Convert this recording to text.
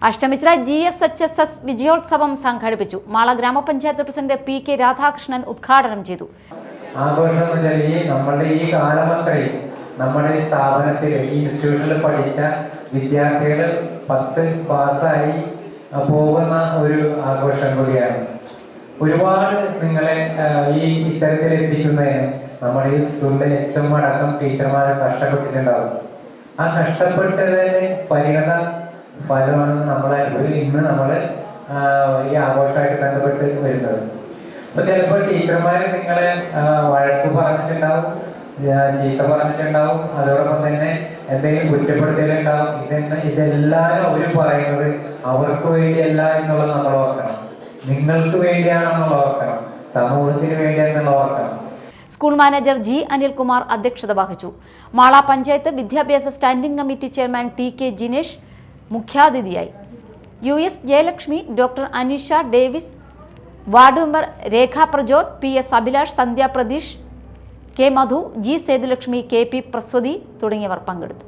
അഷ്ടമിത്ര GSHSS വിജയോത്സവം സംഘടിപ്പിച്ചു. മാള ഗ്രാമപഞ്ചായത്ത് president PK Radhakrishnan ഉദ്ഘാടനം ചെയ്തു. ആഘോഷം നമ്മുടെ ഈ കാലമത്രയും നമ്മുടെ സ്ഥാപനത്തിൽ ഈ ഇൻസ്റ്റിറ്റ്യൂഷനിൽ പഠിച്ച വിദ്യാർത്ഥികൾ 10 പാസ്സായി പോകുന്ന ഒരു ആഘോഷം കൂടിയാണ്. ഒരുപാട് നിങ്ങളെ ഈ ഇത്തരത്തിൽ എത്തിക്കുന്നതിന് നമ്മുടെ ഈ സ്കൂളിലെ HM അടക്കം ടീച്ചർമാരെ കഷ്ടപ്പെട്ടിട്ടുണ്ടാവും. ആ കഷ്ടപ്പെട്ടതിന് പരിണത ഫലമാണ് ഇന്ന് നമ്മൾ ഈ ആഘോഷമായിട്ട് ബന്ധപ്പെട്ട് വരുന്നത്. അപ്പൊ ചിലപ്പോൾ ടീച്ചർമാര് നിങ്ങളെ വഴക്ക് പറഞ്ഞിട്ടുണ്ടാവും, ചീത്ത പറഞ്ഞിട്ടുണ്ടാവും, അതോടൊപ്പം തന്നെ എന്തെങ്കിലും കുറ്റപ്പെടുത്തലുണ്ടാവും. ഇതെല്ലാം അവർ പറയുന്നത് അവർക്ക് വേണ്ടിയല്ല എന്നുള്ളത് നമ്മൾ ഓർക്കണം. നിങ്ങൾക്ക് വേണ്ടിയാണെന്നുള്ള ഓർക്കണം, സമൂഹത്തിന് വേണ്ടിയാണെന്നുള്ള ഓർക്കണം. School manager G. അനിൽകുമാർ അധ്യക്ഷത വഹിച്ചു. മാള പഞ്ചായത്ത് വിദ്യാഭ്യാസ standing committee chairman TK Jinesh മുഖ്യാതിഥിയായി. US Jayalakshmi, doctor Aneesha Davis, ward member Rekha Prajoth, PS Abhilash, Sandhya Pratheesh, K. Madhu, G. Sethulakshmi, KP Praswathi തുടങ്ങിയവർ പങ്കെടുത്തു.